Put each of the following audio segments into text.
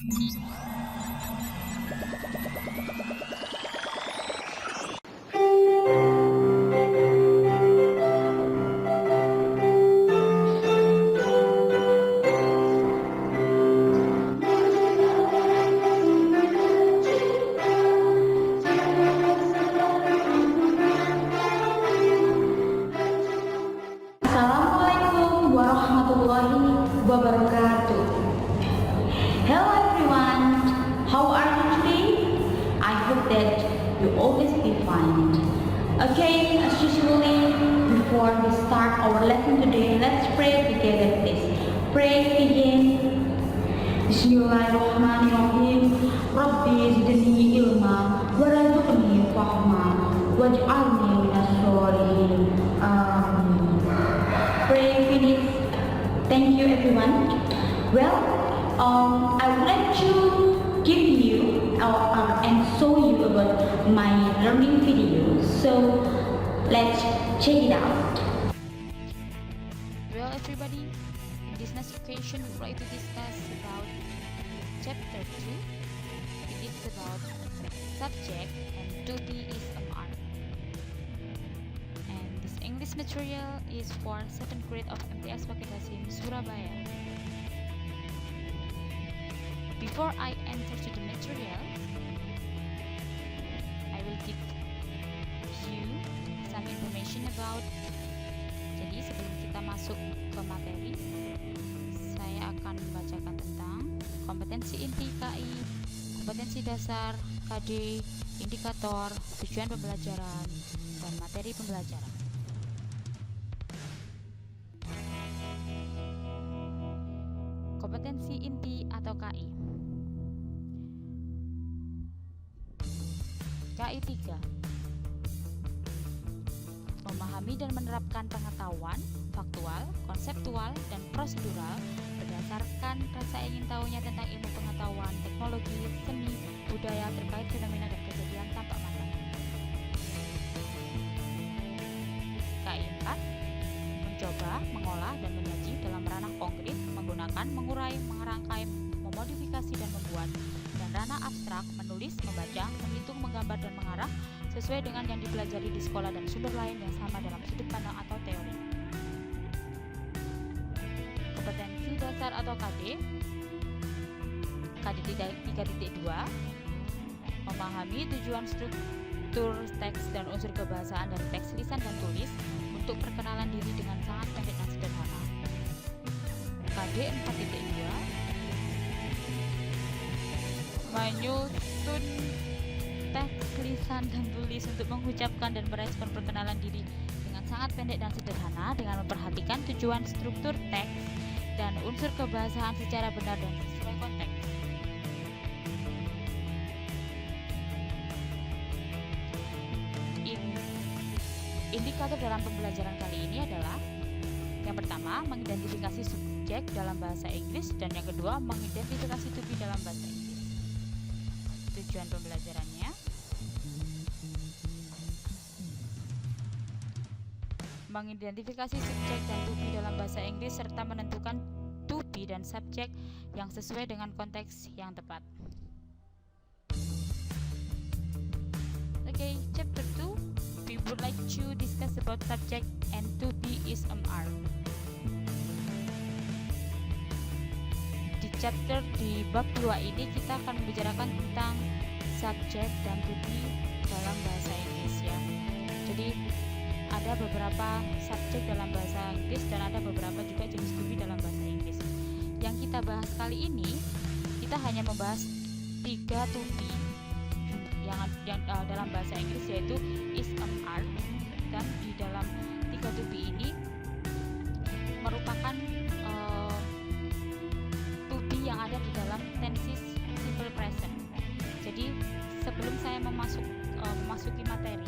Assalamualaikum warahmatullahi wabarakatuh. Hello everyone, how are you today? I hope that you always be fine. Okay, as usually, before we start our lesson today, let's pray together please. Pray begin. Bismillahirrahmanirrahim. Rabbi zidni ilma warzuqni fahma waj'alni minas sholihin. Amin. Pray finish. Thank you everyone. Well, I would like to give you and show you about my learning video. So let's check it out. Well everybody, in this next occasion we try to discuss about chapter 2. It is about subject and to be is an art. And this English material is for 7th grade of MTS Paket Hasim, Surabaya. Before I enter to the material, I will give you some information about. Jadi sebelum kita masuk ke materi, saya akan membacakan tentang kompetensi inti KI, kompetensi dasar KD, indikator, tujuan pembelajaran, dan materi pembelajaran. Kompetensi inti atau KI. KI 3. Memahami dan menerapkan pengetahuan faktual, konseptual, dan prosedural berdasarkan rasa ingin tahunya tentang ilmu pengetahuan, teknologi, seni, budaya terkait fenomena dan kejadian tampak mata. KI 4. Mencoba, mengolah, dan menyaji dalam ranah konkret, menggunakan, mengurai, merangkai, memodifikasi, dan membuat, dan ranah abstrak, menulis, membaca, menghitung, menggambar, dan mengarah sesuai dengan yang dipelajari di sekolah dan sumber lain yang sama dalam sudut pandang atau teori. Kompetensi dasar atau KD. KD 3.2. Memahami tujuan struktur teks dan unsur kebahasaan dari teks lisan dan tulis untuk perkenalan diri dengan sangat pendek dan sederhana. KD 4.2. Menyusun teks lisan dan tulis untuk mengucapkan dan merespon perkenalan diri dengan sangat pendek dan sederhana dengan memperhatikan tujuan struktur teks dan unsur kebahasaan secara benar dan sesuai konteks. Indikator dalam pembelajaran kali ini adalah yang pertama, mengidentifikasi subjek dalam bahasa Inggris, dan yang kedua, mengidentifikasi to be dalam bahasa Inggris. Tujuan pembelajarannya mengidentifikasi subjek dan to be dalam bahasa Inggris serta menentukan to be dan subjek yang sesuai dengan konteks yang tepat. Okay, chapter 2, we would like to discuss about subject and to be is an art. Chapter di bab 2 ini kita akan membicarakan tentang subjek dan to be dalam bahasa Inggris ya. Jadi ada beberapa subjek dalam bahasa Inggris dan ada beberapa juga jenis to be dalam bahasa Inggris. Yang kita bahas kali ini, kita hanya membahas 3 to be yang dalam bahasa Inggris, yaitu is an art, dan di dalam 3 to be ini merupakan yang ada di dalam tenses simple present. Jadi sebelum saya memasuki materi,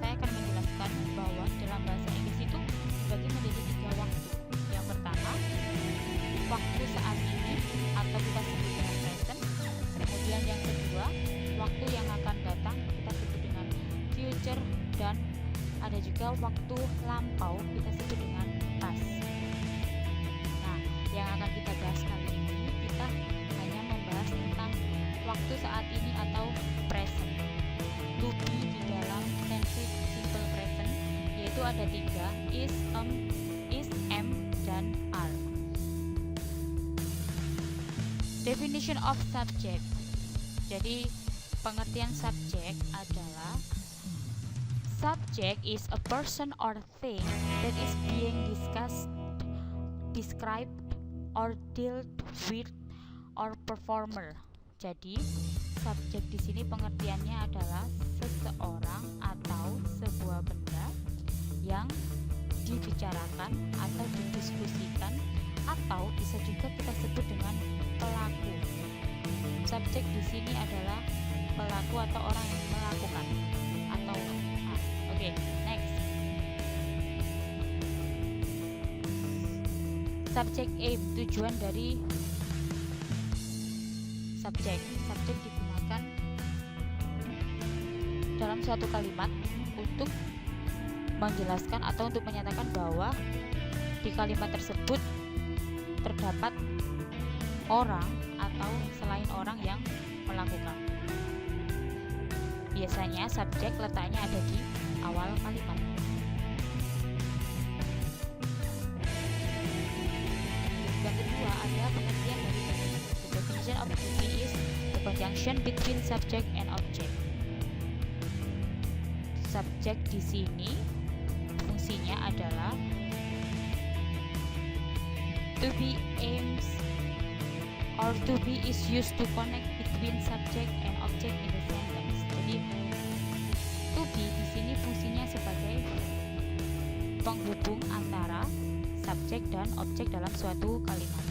saya akan menjelaskan bahwa dalam bahasa Inggris itu dibagi menjadi 3 waktu. Yang pertama, waktu saat ini atau kita sebut dengan present. Kemudian yang kedua, waktu yang akan datang kita sebut dengan future, dan ada juga waktu lampau kita sebut dengan past. Nah, yang akan kita bahas kali ini, kita hanya membahas yaitu saat ini atau present. To be di dalam tense simple present yaitu ada 3, is, am, dan are. Definition of subject. Jadi pengertian subjek adalah subject is a person or thing that is being discussed, described, or dealt with, or performer. Jadi subjek di sini pengertiannya adalah seseorang atau sebuah benda yang dibicarakan atau didiskusikan, atau bisa juga kita sebut dengan pelaku. Subjek di sini adalah pelaku atau orang yang melakukan atau Oke, next. Subject aim, tujuan dari subjek. Subjek digunakan dalam suatu kalimat untuk menjelaskan atau untuk menyatakan bahwa di kalimat tersebut terdapat orang atau selain orang yang melakukan. Biasanya subjek letaknya ada di awal kalimat. Yang kedua ada pengertian dari duty. The definition of duty is the conjunction between subject and object. Subjek di sini fungsinya adalah to be aims or to be is used to connect between subject and object in the sentence. Jadi to be di sini fungsinya sebagai penghubung antara subjek dan objek dalam suatu kalimat.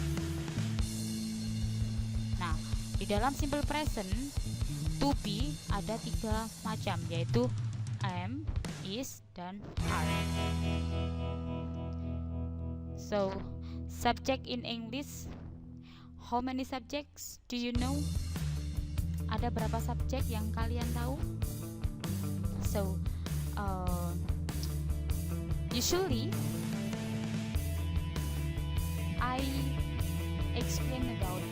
Nah, di dalam simple present to be ada 3 macam, yaitu am, is, dan are. So, subject in English, how many subjects do you know? Ada berapa subjek yang kalian tahu? So, usually I explain about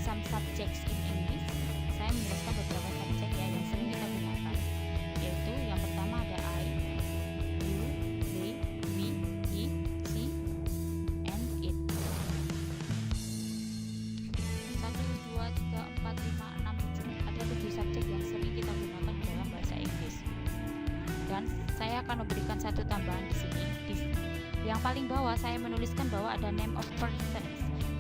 some subjects in English. Saya menjelaskan beberapa subjek ya yang sering kita gunakan, yaitu yang pertama ada I, you, they, we, he, she, and it. 1, 2, 3, 4, 5, 6, 7. Ada 7 subjek yang sering kita gunakan dalam bahasa Inggris. Dan saya akan memberikan satu tambahan di sini. Yang paling bawah saya menuliskan bahwa ada name of persons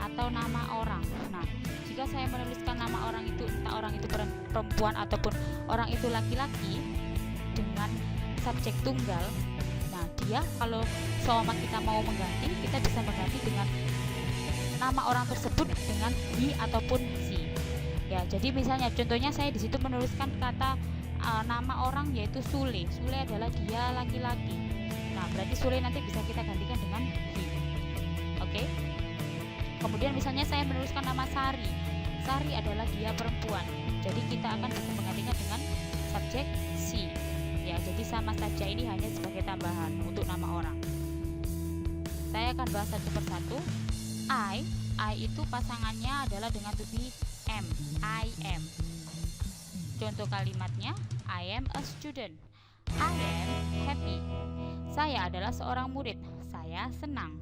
atau nama orang. Nah, jika saya menuliskan nama orang itu, entah orang itu perempuan ataupun orang itu laki-laki dengan subjek tunggal, nah dia kalau seumpama kita mau mengganti, kita bisa mengganti dengan nama orang tersebut dengan he ataupun she. Ya, jadi misalnya contohnya saya di situ menuliskan kata nama orang yaitu Sule. Sule adalah dia laki-laki. Nah, berarti Sule nanti bisa kita gantikan dengan he. Oke? Kemudian misalnya saya menuliskan nama Sari. Sari adalah dia perempuan. Jadi kita akan bisa menggantikan dengan subjek she. Ya, jadi sama saja, ini hanya sebagai tambahan untuk nama orang. Saya akan bahas satu persatu. I itu pasangannya adalah dengan to be am. I am. Contoh kalimatnya, I am a student. I am happy. Saya adalah seorang murid. Saya senang.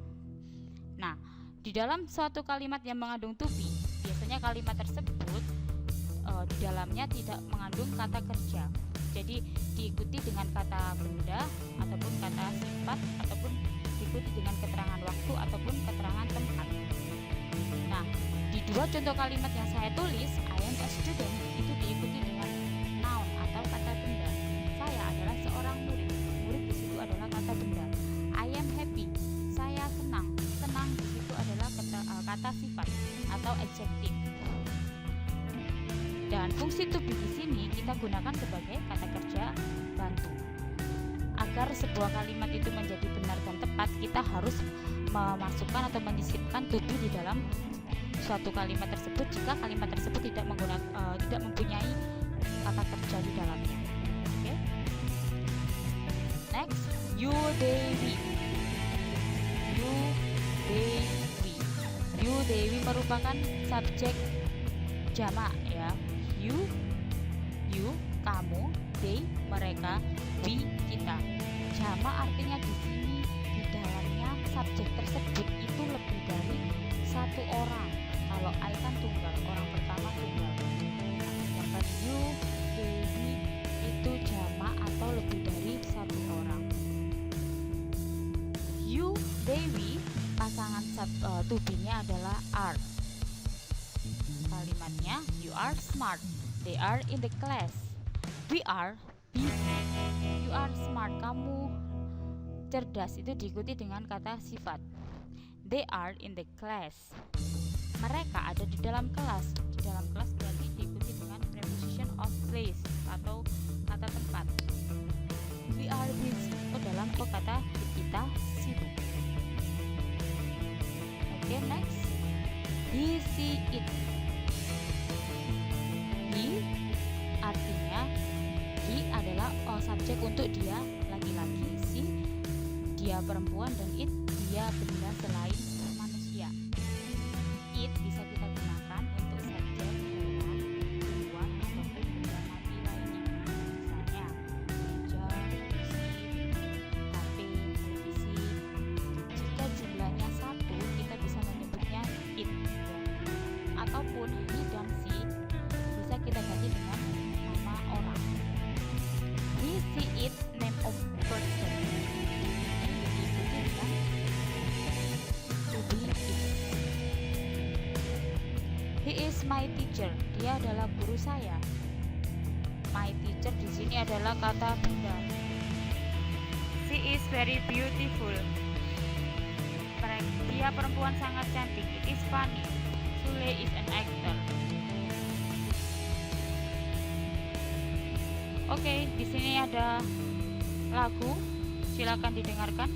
Nah, di dalam suatu kalimat yang mengandung to be, biasanya kalimat tersebut di dalamnya tidak mengandung kata kerja. Jadi diikuti dengan kata benda ataupun kata sifat ataupun diikuti dengan keterangan waktu ataupun keterangan tempat. Nah, di 2 contoh kalimat yang saya tulis, I am a student, itu diikuti dengan noun atau kata benda. Saya adalah seorang murid. Murid di situ adalah kata benda. I am happy. Saya senang. Senang di situ adalah kata sifat atau adjektif. Dan fungsi to be di sini kita gunakan sebagai kata kerja bantu. Agar sebuah kalimat itu menjadi benar dan tepat, kita harus memasukkan atau menyisipkan to be di dalam suatu kalimat tersebut jika kalimat tersebut tidak mempunyai kata kerja di dalamnya. Oke? Next, you, they, we. You, they, we. You, they, we merupakan subjek jamak ya. You, kamu, they, mereka, we, kita. Jamak artinya di sini di dalamnya subjek tersebut itu lebih dari satu orang. Kalau I kan tunggal, orang pertama tunggal. Sedangkan you, they, we itu jamak atau lebih dari satu orang. You, they, we pasangan to be-nya adalah are. Kalimatnya you are smart, they are in the class. We are busy, you are smart, kamu cerdas, itu diikuti dengan kata sifat. They are in the class, mereka ada di dalam kelas. Di dalam kelas berarti diikuti dengan preposition of place atau kata tempat. We are busy itu dalam kata kita sibuk. Oke, next. He, she, it. He artinya he adalah subjek untuk dia laki-laki, she dia perempuan, dan it dia benda selain manusia. It bisa kita gunakan untuk subjek hewan, tumbuhan ataupun benda mati lainnya. Misalnya meja, kursi, HP, televisi. Jika jumlahnya satu, kita bisa menyebutnya it. Ataupun he dan she bisa kita ganti dengan nama orang. He, she, it, name of person. Ini diikuti dengan to be, is. He is my teacher. Dia adalah guru saya. My teacher di sini adalah kata benda. She is very beautiful. Dia perempuan sangat cantik. It is funny. Sule is an actor. Oke, di sini ada lagu. Silakan didengarkan.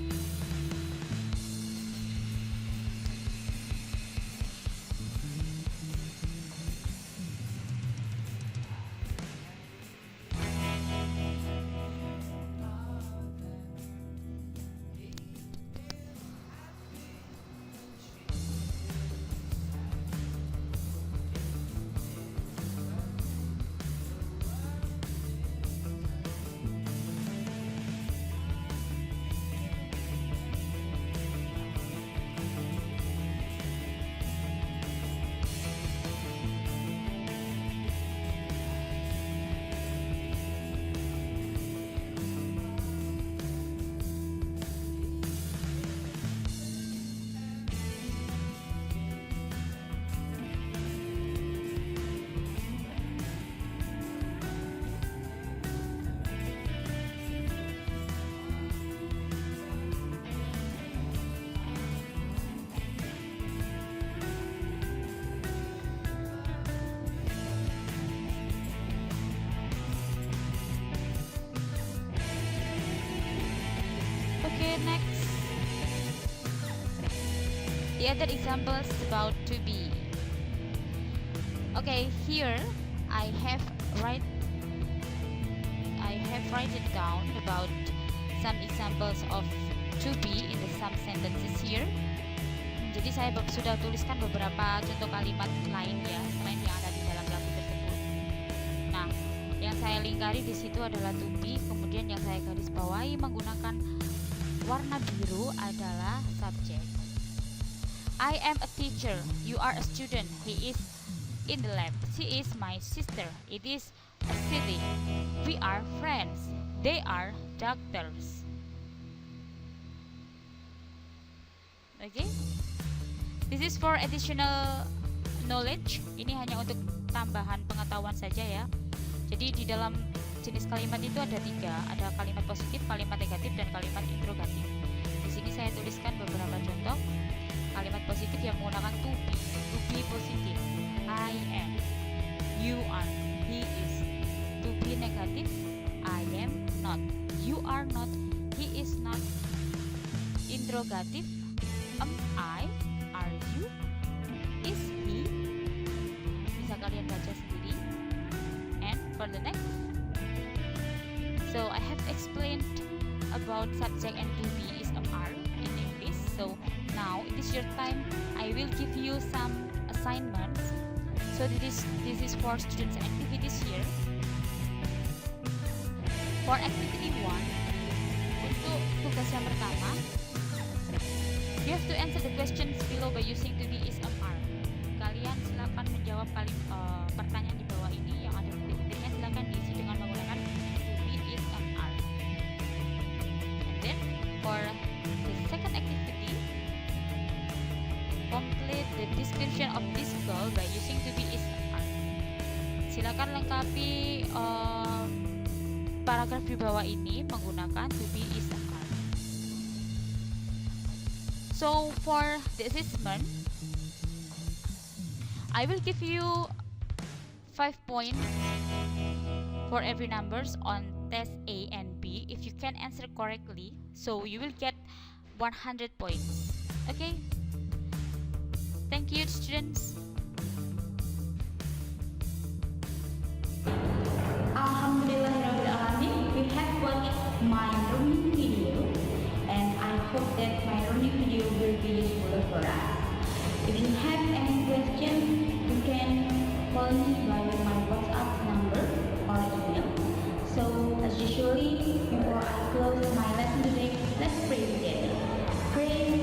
Okay, next. The other example is about to be. Okay, here I have write it down about some examples of to be in the some sentences here. Jadi saya sudah tuliskan beberapa contoh kalimat lain ya selain yang ada di dalam lagu tersebut. Nah, yang saya lingkari di situ adalah to be, kemudian yang saya garis bawahi menggunakan warna biru adalah subjek. I am a teacher. You are a student. He is in the lab. She is my sister. It is a city. We are friends. They are doctors. Okay? This is for additional knowledge. Ini hanya untuk tambahan pengetahuan saja ya. Jadi di dalam jenis kalimat itu ada 3. Ada kalimat positif, kalimat negatif, dan kalimat interrogatif. Di sini saya tuliskan beberapa contoh. Kalimat positif yang menggunakan to be positif. I am, you are, he is. To be negatif, I am not, you are not, he is not. Interrogatif, am I, are you, is he. Bisa kalian baca sendiri. And for the next, so I have explained about subject and to be is are in English. So now it is your time. I will give you some assignments so So this is for students activities here. For activity 1, untuk tugas yang pertama, you have to answer the questions below by using to be, is, am, are. Kalian silakan menjawab pertanyaan di bawah ini yang ada titik-titiknya, silakan diisi dengan menggunakan to be, is, am, are. And then for the second activity, complete the description of this girl by using to be, is, am, are. Silakan lengkapi paragraf di bawah ini menggunakan to be, is, am, are. So for the assessment, I will give you 5 points for every numbers on test A and B. If you can answer correctly, so you will get 100 points. Okay? Thank you, students. Alhamdulillahirrahmanirrahim, we have watched my learning video, and I hope that my learning video will be useful for us. If you have any questions, you can call me by my WhatsApp number or email. So, as usually, before I close my lesson today, let's pray together. Pray